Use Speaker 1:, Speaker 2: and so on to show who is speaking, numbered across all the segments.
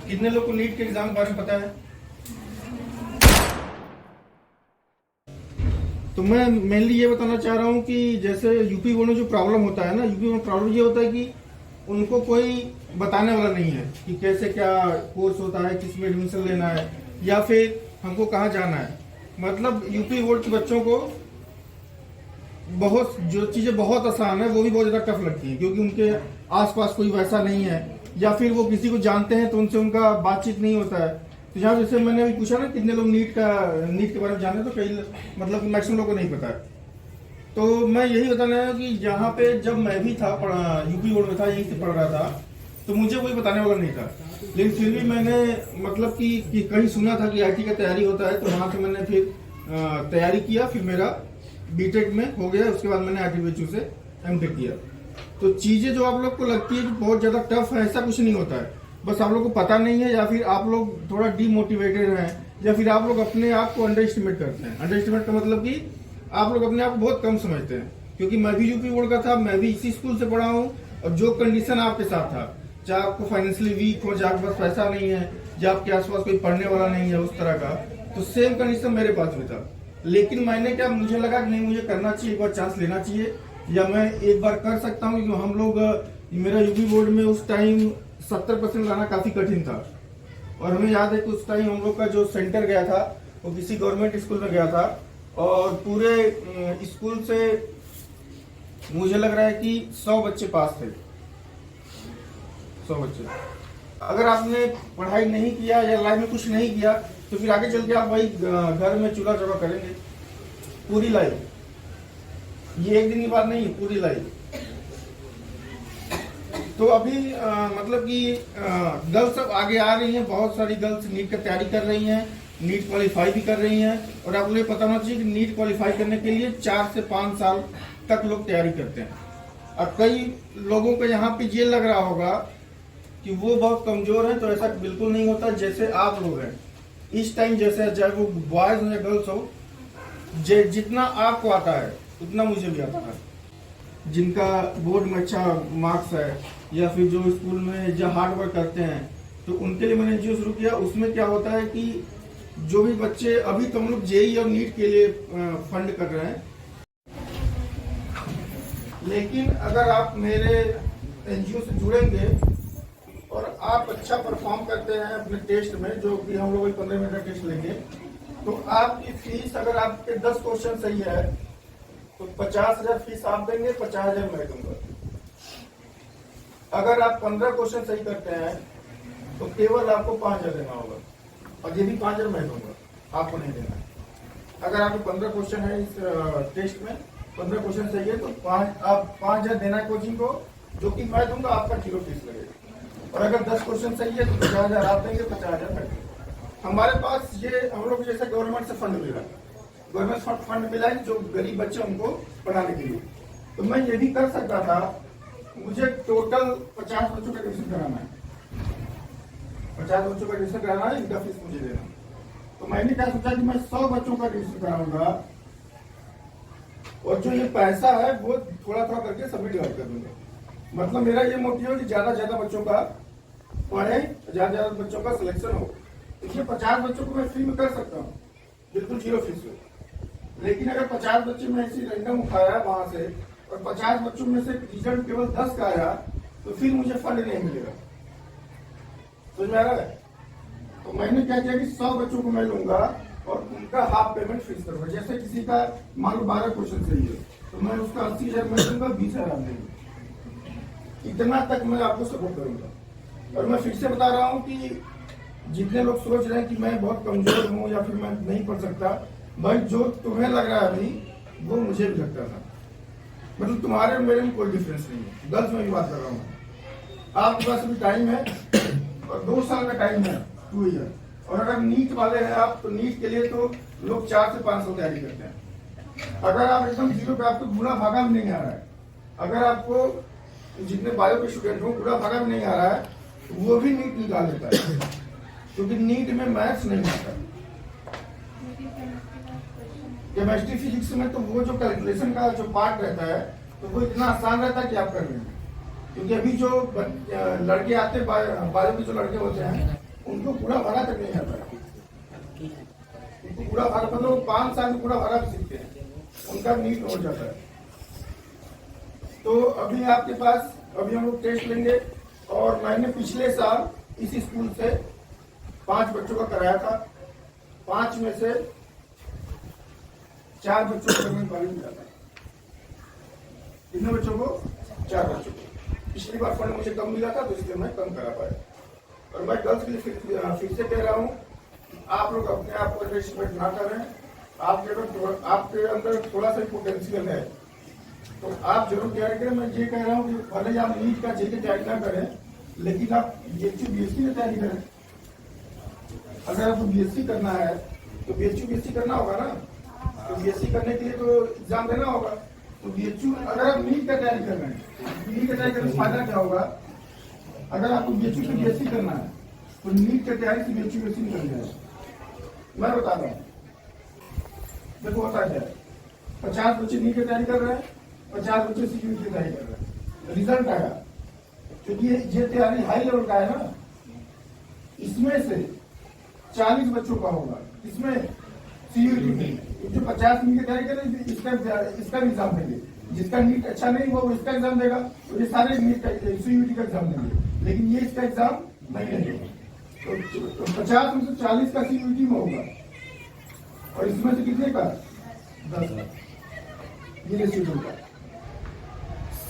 Speaker 1: कितने लोग को नीट के एग्जाम के बारे में पता है? तो मैं मेनली ये बताना चाह रहा हूँ कि जैसे यूपी बोर्ड में जो प्रॉब्लम होता है ना, यूपी में प्रॉब्लम ये होता है कि उनको कोई बताने वाला नहीं है कि कैसे क्या कोर्स होता है, किस में एडमिशन लेना है या फिर हमको कहाँ जाना है। मतलब यूपी बोर्ड के बच्चों को बहुत जो चीज़ें बहुत आसान है वो भी बहुत ज़्यादा टफ लगती है, क्योंकि उनके आसपास कोई वैसा नहीं है या फिर वो किसी को जानते हैं तो उनसे उनका बातचीत नहीं होता है। तो जहाँ जैसे मैंने अभी पूछा ना कितने लोग नीट के बारे में जाने, तो कई मतलब मैक्सिमम लोगों को नहीं पता है। तो मैं यही बताना है कि यहाँ पे जब मैं भी था यूपी बोर्ड में था, यहीं से पढ़ रहा था, तो मुझे कोई बताने वाला नहीं था। लेकिन फिर भी मैंने मतलब कि कहीं सुना था कि आईटी का तैयारी होता है, तो वहाँ से मैंने फिर तैयारी किया। फिर मेरा बीटेक में हो गया, उसके बाद मैंने आईटी से एमटेक किया। तो चीजें जो आप लोग को लगती है कि बहुत ज्यादा टफ है, ऐसा कुछ नहीं होता है। बस आप लोग को पता नहीं है या फिर आप लोग थोड़ा डीमोटिवेटेड हैं या फिर आप लोग अपने आप को अंडर एस्टिमेट करते हैं। अंडर एस्टिमेट का मतलब कि आप लोग अपने आप को बहुत कम समझते हैं, क्योंकि मैं भी यूपी बोर्ड का था, मैं भी इसी स्कूल से पढ़ा हूँ। और जो कंडीशन आपके साथ था, चाहे आपको फाइनेंशियली वीक हो, चाहे आपके पास पैसा नहीं है, या आपके आसपास कोई पढ़ने वाला नहीं है उस तरह का, तो सेम कंडीशन मेरे पास भी था। लेकिन मैंने क्या, मुझे लगा कि नहीं, मुझे करना चाहिए, एक बार चांस लेना चाहिए, या मैं एक बार कर सकता हूँ। क्योंकि हम लोग मेरा यूपी बोर्ड में उस टाइम 70% लाना काफी कठिन था। और हमें याद है कि उस टाइम हम लोग का जो सेंटर गया था वो किसी गवर्नमेंट स्कूल में गया था, और पूरे स्कूल से मुझे लग रहा है कि 100 बच्चे पास थे। 100 बच्चे। अगर आपने पढ़ाई नहीं किया या लाइफ में कुछ नहीं किया, तो फिर आगे चल के आप वही घर में चूल्हा चौका करेंगे पूरी लाइफ। ये एक दिन की बात नहीं है, पूरी लाइफ। तो अभी मतलब कि गर्ल्स सब आगे आ रही हैं, बहुत सारी गर्ल्स नीट की तैयारी कर रही हैं, नीट क्वालिफाई भी कर रही हैं। और आपको ये पता होना चाहिए कि नीट क्वालिफाई करने के लिए 4 से 5 साल तक लोग तैयारी करते हैं। और कई लोगों को यहाँ पे ये लग रहा होगा कि वो बहुत कमजोर है, तो ऐसा बिल्कुल नहीं होता। जैसे आप लोग हैं इस टाइम, जैसे चाहे वो बॉयज हो या गर्ल्स हो, जितना आपको आता है उतना मुझे भी आता है। जिनका बोर्ड में अच्छा मार्क्स है या फिर जो स्कूल में जो हार्ड वर्क करते हैं, तो उनके लिए मैंने एनजीओ शुरू किया। उसमें क्या होता है कि जो भी बच्चे, अभी तो हम लोग जेई और नीट के लिए फंड कर रहे हैं, लेकिन अगर आप मेरे एनजीओ से जुड़ेंगे और आप अच्छा परफॉर्म करते हैं अपने टेस्ट में, जो कि हम लोग 15 मिनट का टेस्ट लेंगे, तो आपकी फीस, अगर आपके 10 क्वेश्चन सही है तो 50,000 फीस आप देंगे, 50,000 मैं दूंगा। अगर आप 15 क्वेश्चन सही करते हैं तो केवल आपको 5,000 देना होगा, और ये भी 5,000 मैं दूंगा, आपको नहीं देना है। अगर आपके 15 क्वेश्चन है इस टेस्ट में, 15 क्वेश्चन सही है, तो आप 5,000 देना है कोचिंग को, जो कि मैं दूंगा, आपका 0 फीस लगेगा। और अगर 10 क्वेश्चन सही है तो 50,000 आप देंगे, 50,000 मैं दूंगा। हमारे पास ये, हम लोग जैसे गवर्नमेंट से फंड मिला, गवर्नमेंट फंड मिला है जो गरीब बच्चे उनको पढ़ाने के लिए। तो मैं ये भी कर सकता था, मुझे टोटल 50 बच्चों का एडमिशन कराना है, 50 बच्चों का एडमिशन कराना है, इनका फीस मुझे देना। तो मैंने क्या सोचा कि मैं 100 बच्चों का एडमिशन कराऊंगा, और जो ये पैसा है वो थोड़ा थोड़ा करके सभी डिवाइड कर दूंगा। मतलब मेरा ये मोटिव है कि ज्यादा से ज्यादा बच्चों का पढ़े, ज्यादा से ज्यादा बच्चों का सिलेक्शन हो। इसलिए 50 बच्चों को मैं फ्री में कर सकता हूँ, बिल्कुल 0 फीस में। लेकिन अगर 50 बच्चे में ऐसी रैंडम उठाया वहां से, और 50 बच्चों में से रिजल्ट केवल 10 का आया, तो फिर मुझे फंड नहीं मिलेगा। समझ में आ रहा है? तो मैंने क्या किया कि 100 बच्चों को मैं लूंगा और उनका हाफ पेमेंट फीस करूंगा। जैसे किसी का मान लो 12 क्वेश्चन सही है, तो मैं उसका 80,000 मैं दूंगा, 20,000 देंगे। इतना तक मैं आपको सपोर्ट करूंगा। और मैं फिर से बता रहा हूँ कि जितने लोग सोच रहे हैं कि मैं बहुत कमजोर हूँ या फिर मैं नहीं पढ़ सकता, भाई जो तुम्हें लग रहा है अभी, वो मुझे भी लगता था। मतलब तुम्हारे और मेरे में कोई डिफरेंस नहीं है। गर्ल्स में भी बात कर रहा हूँ, आपके पास अभी टाइम है, और 2 साल का टाइम है, 2 ईयर। और अगर नीट वाले हैं आप, तो नीट के लिए तो लोग 4 से 5 साल तैयारी करते हैं। अगर आप एकदम 0 पे, आपको गुणा भागा भी नहीं आ रहा है, अगर आपको जितने बायो के स्टूडेंट हो गुणा भागा भी नहीं आ रहा है, तो वो भी नीट निकाल लेता है, क्योंकि नीट में मैथ्स नहीं आता। केमिस्ट्री फिजिक्स में तो वो जो कैलकुलेशन का जो पार्ट रहता है, तो वो इतना आसान रहता है कि आप कर लेंगे। क्योंकि अभी जो लड़के आते, बायो के जो लड़के होते हैं, उनको पूरा भरा तक नहीं आता है। उनको पूरा भरा मतलब 5 साल में पूरा भरा भी सीखते हैं, उनका नीट हो जाता है। तो अभी आपके पास अभी हम लोग टेस्ट लेंगे। और मैंने पिछले साल इसी स्कूल से 5 बच्चों का कराया था। 5 में से 4 बच्चों को क्वालिफाई मिला था। कितने बच्चों को? 4 बच्चों को। पिछली बार फंड मुझे कम मिला था तो इसलिए मैं कम करा पाया। और मैं गर्ल्स के लिए फिर से कह रहा हूँ, आप लोग अपने आप को रेस्पेक्ट ना करें। आपके अंदर थोड़ा सा पोटेंशियल है तो आप जरूर तैयारी करें। मैं ये कह रहा हूँ कि भले ही आप नीट का जेईई तैयारी ना करें, लेकिन आप बीएससी की तैयारी करें। अगर आपको बीएससी करना है तो बीएससी करना होगा ना। तो बीएससी करने के लिए तो एग्जाम देना होगा। तो बीएचयू अगर आप नीट का तैयारी कर रहे हैं, नीट का तैयारी करने से फायदा क्या होगा? अगर आपको बीएचयू से बीएससी करना है तो नीट की तैयारी से बीएचयू बीएससी निकल जाएगा। मैं बता रहा हूँ, देखो होता क्या है, 50 बच्चे नीट की तैयारी कर रहे हैं, 50 बच्चे सीयूईटी की तैयारी कर रहे हैं। रिजल्ट आया, क्योंकि ये तैयारी हाई लेवल का है ना, इसमें से 40 बच्चों का होगा। इसमें सीयूईटी में जो 50 नीट की तैयारी कर रहे हैं इसका एग्जाम देंगे। जिसका नीट अच्छा नहीं हुआ वो इसका एग्जाम देगा। तो ये सारे नीट का सीयूईटी का एग्जाम देंगे, लेकिन ये इसका एग्जाम नहीं लेंगे। तो 50 में से 40 का सीयूईटी में होगा और इसमें से कितने का? 10 ये रेशियो होगा।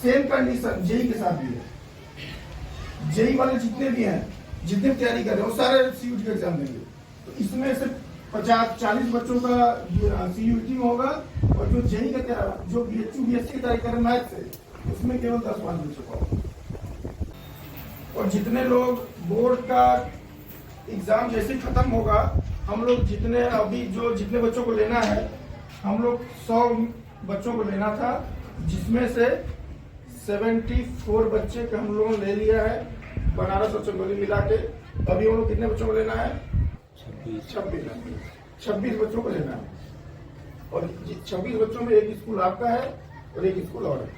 Speaker 1: सेम कंडीशन जेईई के साथ भी है। जेईई वाले जितने भी हैं, जितने तैयारी कर रहे हैं वो सारे सीयूईटी का एग्जाम देंगे। तो इसमें से 50-40 बच्चों का सीयूईटी में होगा और जो जेईई का जो बीएचयू बीएससी की तैयारी कर रहे हैं मैथ से, उसमें केवल 10-5 बच्चों का होगा। और जितने लोग बोर्ड का एग्जाम जैसे खत्म होगा, हम लोग जितने बच्चों को लेना है, हम लोग 100 बच्चों को लेना था, जिसमें से 74 बच्चे का हम लोगों ने ले लिया है बनारस और चंदौली मिला के। अभी हम लोग कितने बच्चों को लेना है? 26 बच्चों को लेना है। और 26 बच्चों में एक स्कूल आपका है और एक स्कूल और है।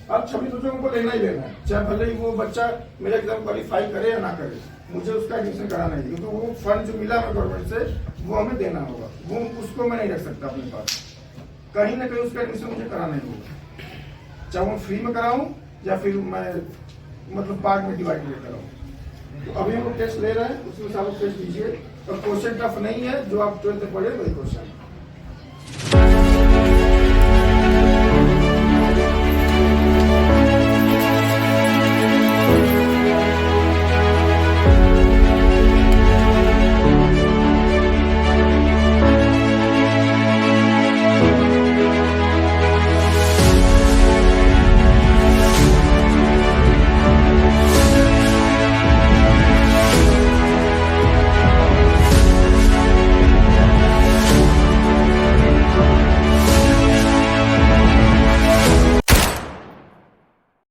Speaker 1: अब 26 बच्चों को लेना ही लेना है, चाहे भले ही वो बच्चा मेरा एग्जाम क्वालिफाई करे या ना करे, मुझे उसका एडमिशन कराना है। क्योंकि वो फंड जो मिला है गवर्नमेंट से वो हमें देना होगा, वो उसको मैं नहीं रख सकता अपने पास। कहीं ना कहीं उसका एडमिशन मुझे कराना ही होगा, चाहे वो फ्री में कराऊं या फिर मैं मतलब पार्ट में डिवाइड में कराऊं। तो अभी हम लोग टेस्ट ले रहे हैं, उसमें से आप लोग टेस्ट लीजिए। और क्वेश्चन टफ नहीं है, जो आप 12th में पढ़े वही क्वेश्चन।